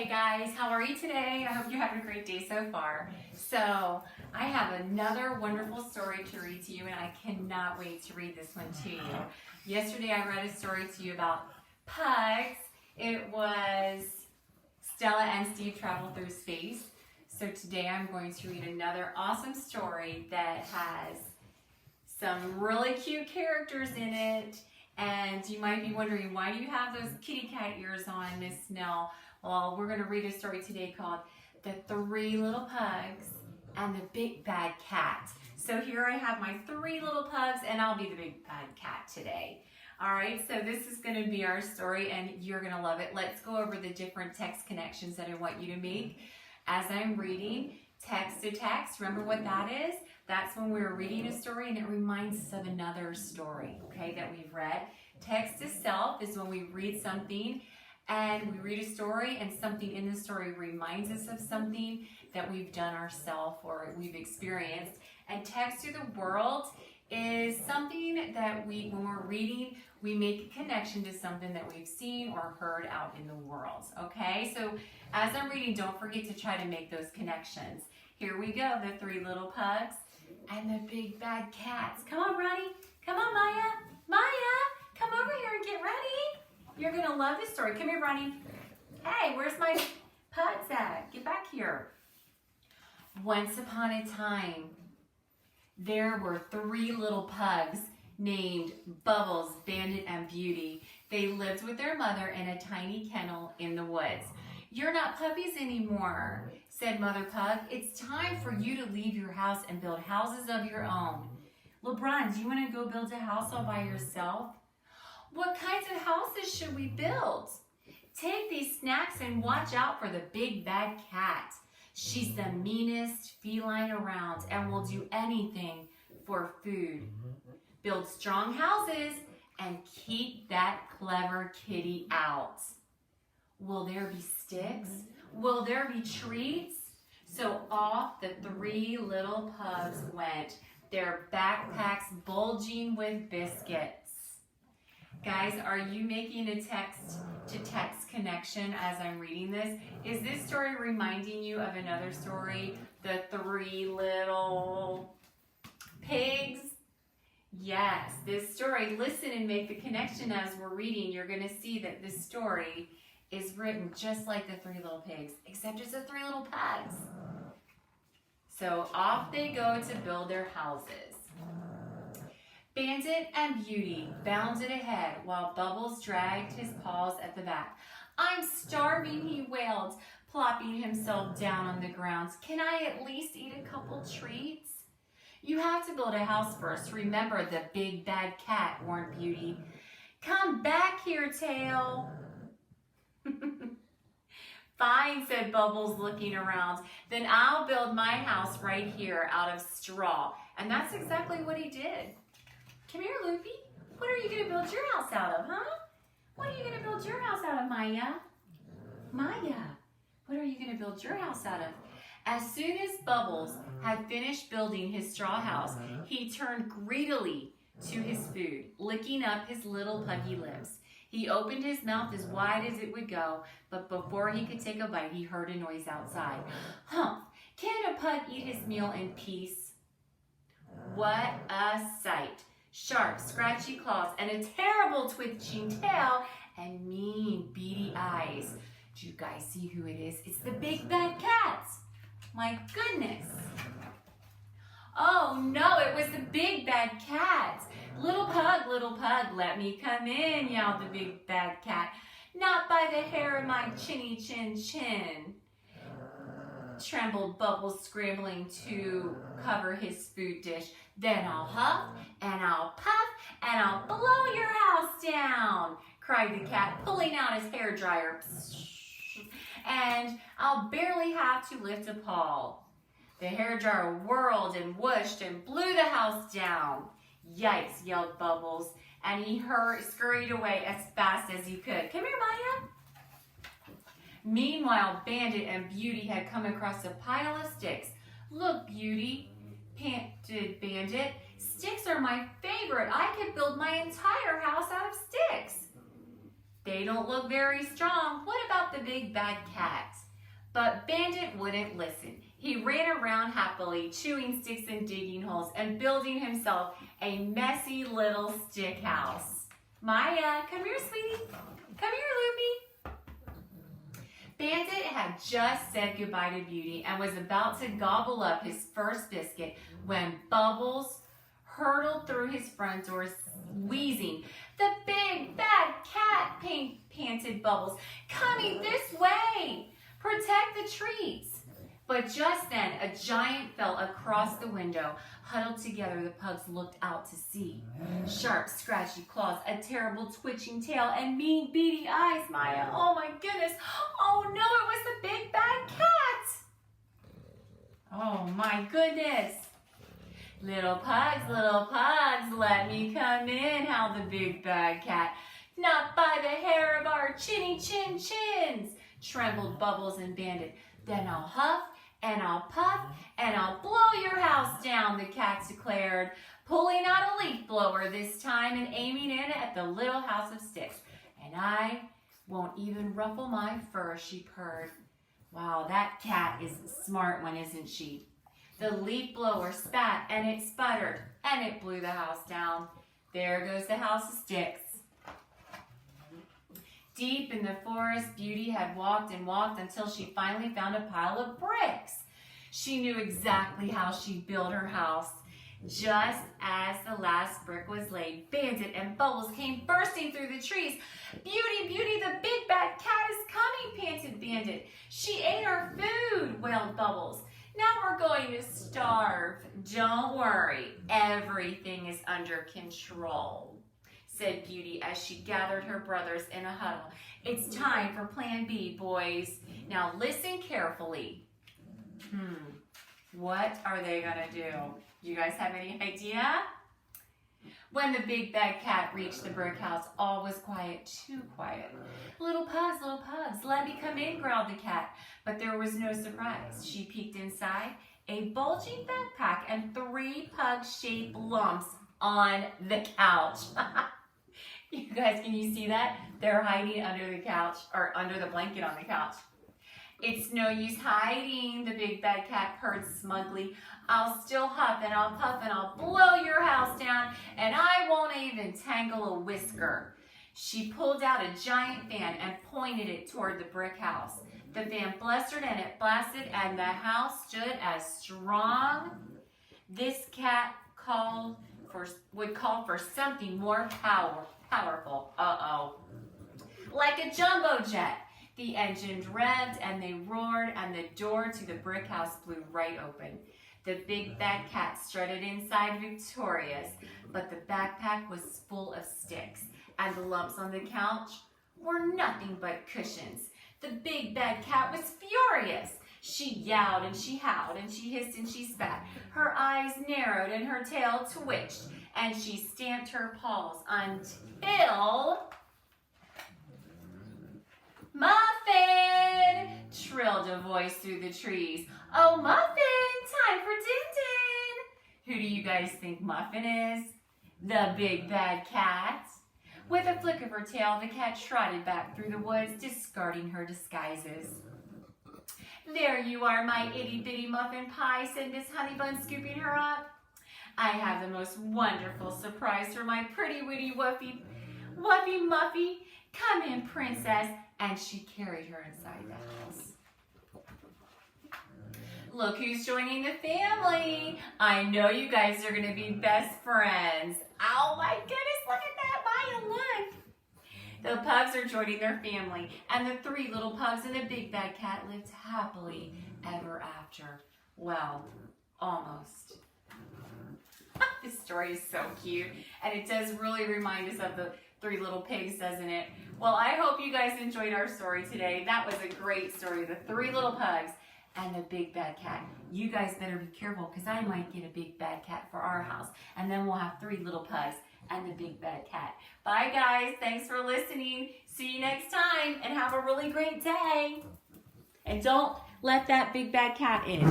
Hey guys, how are you today? I hope you're having a great day so far. So, I have another wonderful story to read to you, and I cannot wait to read this one to you. Yesterday I read a story to you about pugs. It was Stella and Steve Travel Through Space. So today I'm going to read another awesome story that has some really cute characters in it. And you might be wondering, why do you have those kitty cat ears on, Miss Snell? Well, we're going to read a story today called The Three Little Pugs and the Big Bad Cat. So here I have my three little pugs, and I'll be the big bad cat today. All right, so this is going to be our story, and you're going to love it. Let's go over the different text connections that I want you to make as I'm reading. Text to text, remember what that is? That's when we're reading a story and it reminds us of another story, okay, that we've read. Text to self is when we read something and we read a story and something in the story reminds us of something that we've done ourselves or we've experienced. And text to the world is something that when we're reading, we make a connection to something that we've seen or heard out in the world, okay? So as I'm reading, don't forget to try to make those connections. Here we go, the three little pugs and the big bad cats. Come on, Ronnie. Come on, Maya. Maya, come over here and get ready. You're going to love this story. Come here, Ronnie. Hey, where's my pugs at? Get back here. Once upon a time, there were three little pugs named Bubbles, Bandit, and Beauty. They lived with their mother in a tiny kennel in the woods. You're not puppies anymore, said Mother Pug. It's time for you to leave your house and build houses of your own. LeBron, do you want to go build a house all by yourself? What kinds of houses should we build? Take these snacks and watch out for the big bad cat. She's the meanest feline around and will do anything for food. Build strong houses and keep that clever kitty out. Will there be sticks? Will there be treats? So off the three little pugs went, their backpacks bulging with biscuits. Guys, are you making a text-to-text connection as I'm reading this? Is this story reminding you of another story, The Three Little Pigs? Yes, this story, listen and make the connection as we're reading. You're going to see that this story is written just like the Three Little Pigs, except it's the three little pugs. So off they go to build their houses. Bandit and Beauty bounded ahead while Bubbles dragged his paws at the back. I'm starving, he wailed, plopping himself down on the ground. Can I at least eat a couple treats? You have to build a house first. Remember the big bad cat, warned Beauty. Come back here, Tail. Fine, said Bubbles, looking around. Then I'll build my house right here out of straw. And that's exactly what he did. Come here, Loopy. What are you going to build your house out of, huh? What are you going to build your house out of, Maya? Maya, what are you going to build your house out of? As soon as Bubbles had finished building his straw house, he turned greedily to his food, licking up his little puggy lips. He opened his mouth as wide as it would go, but before he could take a bite, he heard a noise outside. Humph! Can a pug eat his meal in peace? What a sight! Sharp, scratchy claws and a terrible twitching tail and mean, beady eyes. Do you guys see who it is? It's the big bad cat. My goodness. Oh no, it was the big bad cat. Little pug, let me come in, yelled the big bad cat. Not by the hair of my chinny chin chin, trembled Bubbles, scrambling to cover his food dish. Then I'll huff, and I'll puff, and I'll blow your house down, cried the cat, pulling out his hairdryer. And I'll barely have to lift a paw. The hairdryer whirled and whooshed and blew the house down. Yikes, yelled Bubbles, and he scurried away as fast as he could. Come here, Maya. Meanwhile, Bandit and Beauty had come across a pile of sticks. Look, Beauty, panted Bandit. Sticks are my favorite. I could build my entire house out of sticks. they don't look very strong. What about the big bad cat? But Bandit wouldn't listen. He ran around happily, chewing sticks and digging holes and building himself a messy little stick house. Maya, come here, sweetie. Come here, Loopy. Bandit had just said goodbye to Beauty and was about to gobble up his first biscuit when Bubbles hurtled through his front door, wheezing. "The big bad cat," panted Bubbles, "coming this way. Protect the treats." But just then, a giant fell across the window. Huddled together, the pugs looked out to see. Sharp, scratchy claws, a terrible twitching tail, and mean, beady eyes, Maya. Oh my goodness. Oh no, it was the big bad cat. Oh my goodness. Little pugs, let me come in," howled the big bad cat. "Not by the hair of our chinny chin chins," trembled Bubbles and Bandit. "Then I'll huff and I'll puff and I'll blow your house down," the cat declared, pulling out a leaf blower this time and aiming it at the little house of sticks. "And I won't even ruffle my fur," she purred. Wow, that cat is a smart one, isn't she? The leaf blower spat and it sputtered and it blew the house down. There goes the house of sticks. Deep in the forest, Beauty had walked and walked until she finally found a pile of bricks. She knew exactly how she'd build her house. Just as the last brick was laid, Bandit and Bubbles came bursting through the trees. "Beauty, Beauty, the big bad cat is coming," panted Bandit. "She ate our food," wailed Bubbles. "Now we're going to starve." "Don't worry, everything is under control," said Beauty as she gathered her brothers in a huddle. "It's time for Plan B, boys. Now listen carefully." What are they gonna do? You guys have any idea? When the big bad cat reached the brick house, all was quiet, too quiet. Little pugs, let me come in," growled the cat. But there was no surprise. She peeked inside, a bulging backpack and 3 pug-shaped lumps on the couch. You guys, can you see that? They're hiding under the couch, or under the blanket on the couch. "It's no use hiding," the big bad cat purred smugly. "I'll still huff and I'll puff and I'll blow your house down, and I won't even tangle a whisker." She pulled out a giant fan and pointed it toward the brick house. The fan blustered and it blasted, and the house stood as strong. This cat would call for something more powerful. Like a jumbo jet. The engines revved and they roared, and the door to the brick house blew right open. The big bad cat strutted inside victorious, but the backpack was full of sticks, and the lumps on the couch were nothing but cushions. The big bad cat was furious. She yowled and she howled and she hissed and she spat. Her eyes narrowed and her tail twitched, and she stamped her paws until... "Muffin!" trilled a voice through the trees. "Oh, Muffin, time for Din-Din!" Who do you guys think Muffin is? The big bad cat. With a flick of her tail, the cat trotted back through the woods, discarding her disguises. "There you are, my itty-bitty muffin pie," said Miss Honeybun, scooping her up. "I have the most wonderful surprise for my pretty witty Wuffy Muffy. Come in, princess." And she carried her inside the house. Look who's joining the family. I know you guys are going to be best friends. Oh my goodness, look at that, Maya, look. The pugs are joining their family, and the 3 little pugs and the big bad cat lived happily ever after. Well, almost. This story is so cute, and it does really remind us of the 3 little pigs, doesn't it? Well, I hope you guys enjoyed our story today. That was a great story, the 3 little pugs and the big bad cat. You guys better be careful, because I might get a big bad cat for our house, and then we'll have 3 little pugs and the big bad cat. Bye guys, thanks for listening. See you next time, and have a really great day. And don't let that big bad cat in.